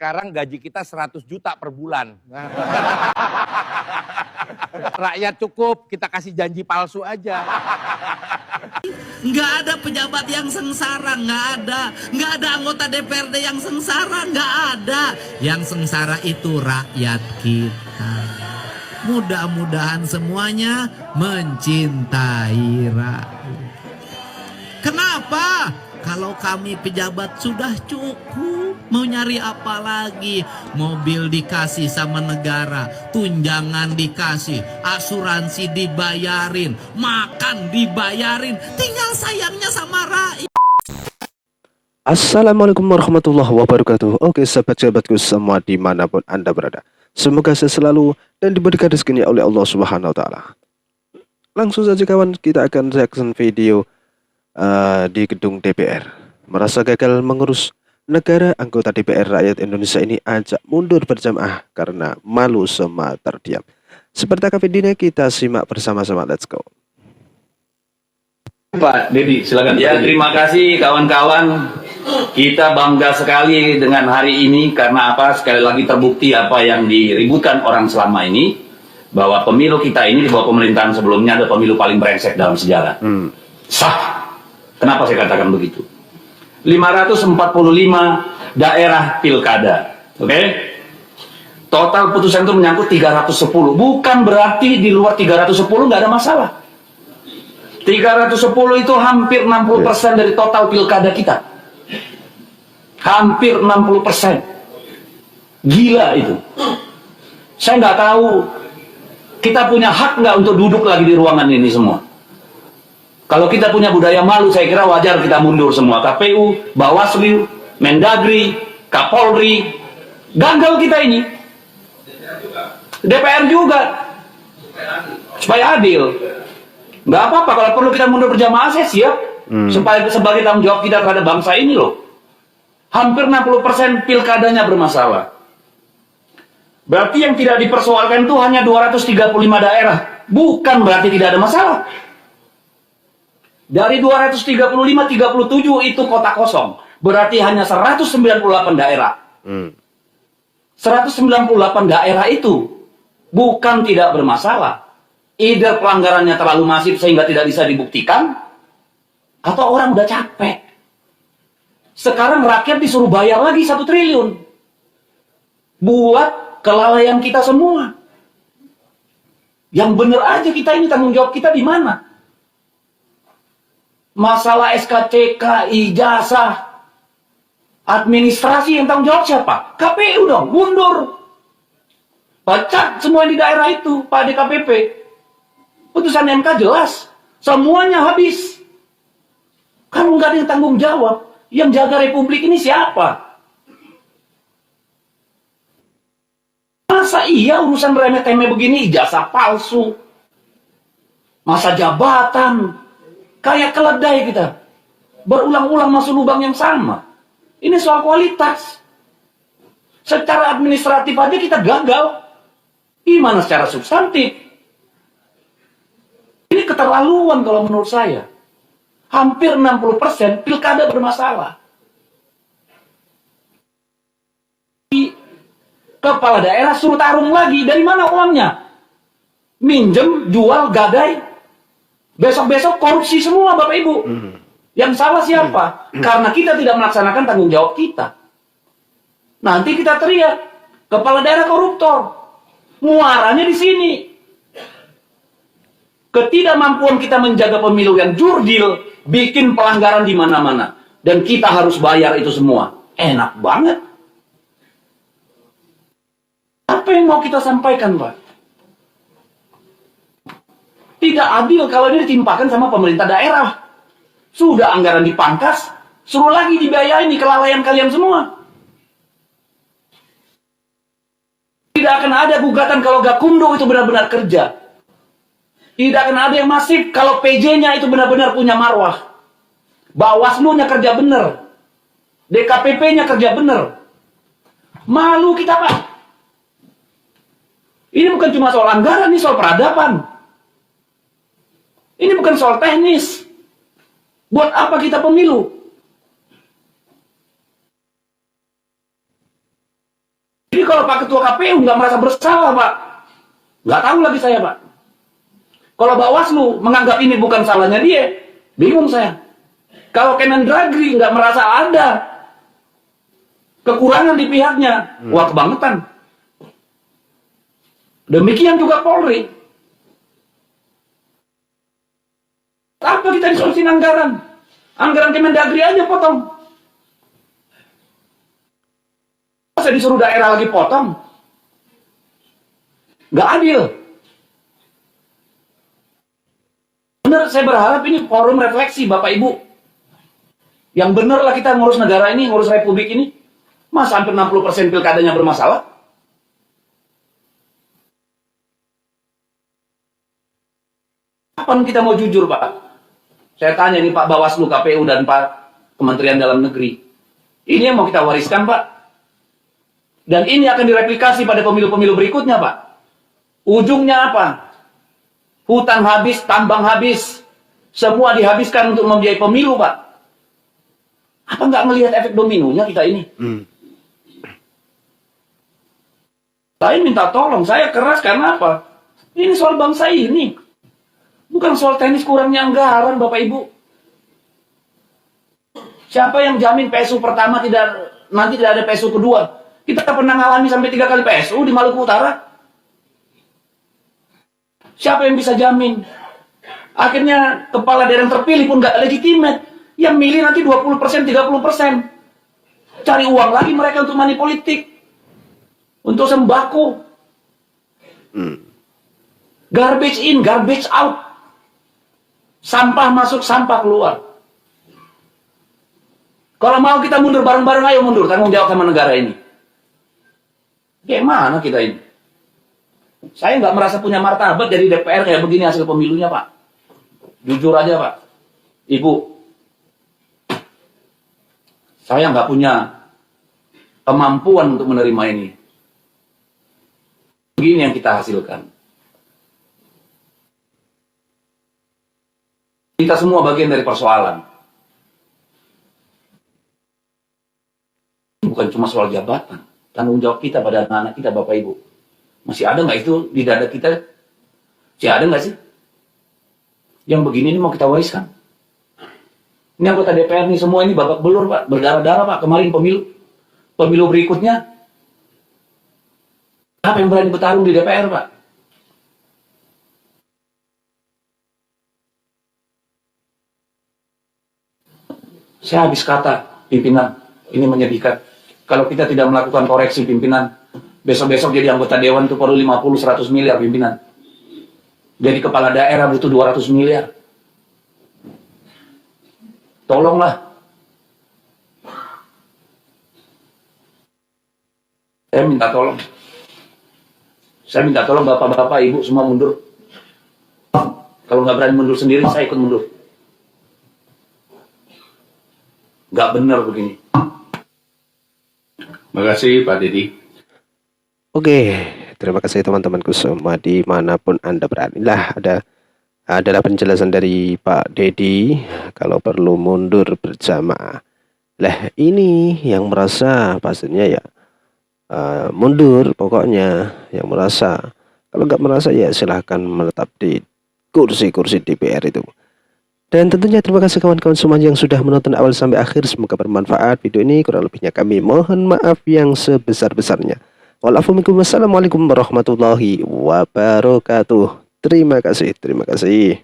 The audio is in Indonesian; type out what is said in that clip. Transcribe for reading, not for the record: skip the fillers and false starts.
sekarang gaji kita 100 juta per bulan. Rakyat cukup, kita kasih janji palsu aja. Nggak ada pejabat yang sengsara, nggak ada. Nggak ada anggota DPRD yang sengsara, nggak ada. Yang sengsara itu rakyat kita. Mudah-mudahan semuanya mencintai rakyat. Kenapa? Kalau kami pejabat sudah cukup, mau nyari apa lagi? Mobil dikasih sama negara, tunjangan dikasih, asuransi dibayarin, makan dibayarin, tinggal sayangnya sama rakyat. Assalamualaikum warahmatullahi wabarakatuh. Oke sahabat-sahabatku semua dimanapun Anda berada, semoga saya selalu dan diberikan rezekinya oleh Allah Subhanahu Wa Taala. Langsung saja kawan, kita akan reaction video di gedung DPR. Merasa gagal mengurus negara, anggota DPR rakyat Indonesia ini ajak mundur berjamaah karena malu sama terdiam. Seperti apa videonya, kita simak bersama-sama. Let's go. Pak Dedi, silakan. Ya, terima kasih kawan-kawan. Kita bangga sekali dengan hari ini karena apa? Sekali lagi terbukti apa yang diributkan orang selama ini, bahwa pemilu kita ini di bawah pemerintahan sebelumnya ada pemilu paling brengsek dalam sejarah. Sah. Kenapa saya katakan begitu? 545 daerah pilkada, oke? Total putusan itu menyangkut 310. Bukan berarti di luar 310 nggak ada masalah. 310 itu hampir 60% dari total pilkada kita. Hampir 60%. Gila itu. Saya nggak tahu kita punya hak nggak untuk duduk lagi di ruangan ini semua. Kalau kita punya budaya malu, saya kira wajar kita mundur semua. KPU, Bawaslu, Mendagri, Kapolri, gagal kita ini. DPR juga. Supaya adil. Nggak apa-apa, kalau perlu kita mundur berjamaah, saya siap. Sebagai tanggung jawab kita terhadap bangsa ini loh. Hampir 60% pilkadanya bermasalah. Berarti yang tidak dipersoalkan itu hanya 235 daerah. Bukan berarti tidak ada masalah. Dari 235, 37 itu kota kosong. Berarti hanya 198 daerah. 198 daerah itu bukan tidak bermasalah. Either pelanggarannya terlalu masif sehingga tidak bisa dibuktikan, atau orang udah capek. Sekarang rakyat disuruh bayar lagi 1 triliun. Buat kelalaian kita semua. Yang bener aja kita ini, tanggung jawab kita di mana? Masalah SKCK, ijazah, administrasi yang tanggung jawab siapa? KPU dong, mundur. Pecat semua di daerah itu, Pak DKPP. Putusan MK jelas, semuanya habis. Kamu nggak ada yang tanggung jawab. Yang jaga republik ini siapa? Masa iya urusan remeh-temeh begini, ijazah palsu, masa jabatan, kayak keledai kita. Berulang-ulang masuk lubang yang sama. Ini soal kualitas. Secara administratif aja kita gagal. Gimana secara substantif? Ini keterlaluan kalau menurut saya. Hampir 60% pilkada bermasalah. Kepala daerah suruh tarung lagi. Dari mana uangnya? Minjem, jual, gadai. Besok-besok korupsi semua Bapak Ibu. Yang salah siapa? Karena kita tidak melaksanakan tanggung jawab kita. Nanti kita teriak, kepala daerah koruptor. Muaranya di sini. Ketidakmampuan kita menjaga pemilu yang jurdil, bikin pelanggaran di mana-mana. Dan kita harus bayar itu semua. Enak banget. Apa yang mau kita sampaikan, Pak? Tidak adil kalau ini ditimpakan sama pemerintah daerah. Sudah anggaran dipangkas, suruh lagi dibiayain nih kelalaian kalian semua. Tidak akan ada gugatan kalau Gakumdu itu benar-benar kerja. Tidak akan ada yang masif kalau PJ-nya itu benar-benar punya marwah. Bawaslu-nya kerja benar. DKPP-nya kerja benar. Malu kita, Pak. Ini bukan cuma soal anggaran, ini soal peradaban. Ini bukan soal teknis. Buat apa kita pemilu? Jadi kalau Pak Ketua KPU nggak merasa bersalah, Pak, nggak tahu lagi saya, Pak. Kalau Bawaslu menganggap ini bukan salahnya dia, bingung saya. Kalau Kemendagri nggak merasa ada kekurangan di pihaknya, wah kebangetan. Demikian juga Polri. Apa kita diskusin anggaran? Anggaran Kemendagri aja potong. Saya disuruh daerah lagi potong. Nggak adil. Benar, saya berharap ini forum refleksi Bapak Ibu. Yang benar lah kita ngurus negara ini, ngurus republik ini. Masa hampir 60% pilkadanya bermasalah? Kapan kita mau jujur, Pak? Saya tanya ini Pak Bawaslu, KPU, dan Pak Kementerian Dalam Negeri. Ini yang mau kita wariskan, Pak. Dan ini akan direplikasi pada pemilu-pemilu berikutnya, Pak. Ujungnya apa? Hutan habis, tambang habis. Semua dihabiskan untuk membiayai pemilu, Pak. Apa nggak melihat efek dominonya kita ini? Saya minta tolong, saya keras karena apa? Ini soal bangsa ini. Bukan soal teknis kurangnya anggaran, Bapak Ibu. Siapa yang jamin PSU pertama nanti tidak ada PSU kedua? Kita pernah ngalami sampai 3 kali PSU di Maluku Utara. Siapa yang bisa jamin? Akhirnya kepala daerah yang terpilih pun nggak legitimate. Yang milih nanti 20%, 30%. Cari uang lagi mereka untuk money politik. Untuk sembako. Garbage in, garbage out. Sampah masuk, sampah keluar. Kalau mau kita mundur bareng-bareng, ayo mundur. Tanggung jawab sama negara ini. Kayak mana kita ini? Saya nggak merasa punya martabat dari DPR kayak begini hasil pemilunya, Pak. Jujur aja, Pak. Ibu, saya nggak punya kemampuan untuk menerima ini. Begini yang kita hasilkan. Kita semua bagian dari persoalan. Bukan cuma soal jabatan. Tanggung jawab kita pada anak-anak kita, Bapak Ibu. Masih ada nggak itu di dada kita? Masih ada nggak sih? Yang begini ini mau kita wariskan. Ini anggota DPR nih semua ini babak belur, Pak. Berdarah-darah, Pak. Kemarin pemilu berikutnya. Apa yang berani bertarung di DPR, Pak? Saya habis kata, pimpinan. Ini menyedihkan. Kalau kita tidak melakukan koreksi pimpinan, besok-besok jadi anggota dewan itu perlu 50-100 miliar pimpinan. Jadi kepala daerah butuh 200 miliar. Tolonglah. Saya minta tolong. Saya minta tolong bapak-bapak, ibu semua mundur. Kalau nggak berani mundur sendiri, saya ikut mundur. Nggak benar begini. Terima kasih Pak Dedi. Oke, terima kasih teman-temanku semua dimanapun Anda berada. Inilah adalah penjelasan dari Pak Dedi kalau perlu mundur berjamaah. Lah ini yang merasa pastinya ya mundur pokoknya, yang merasa. Kalau nggak merasa ya silahkan menetap di kursi-kursi DPR itu. Dan tentunya terima kasih kawan-kawan semua yang sudah menonton awal sampai akhir. Semoga bermanfaat video ini. Kurang lebihnya kami mohon maaf yang sebesar-besarnya. Wassalamualaikum warahmatullahi wabarakatuh. Terima kasih.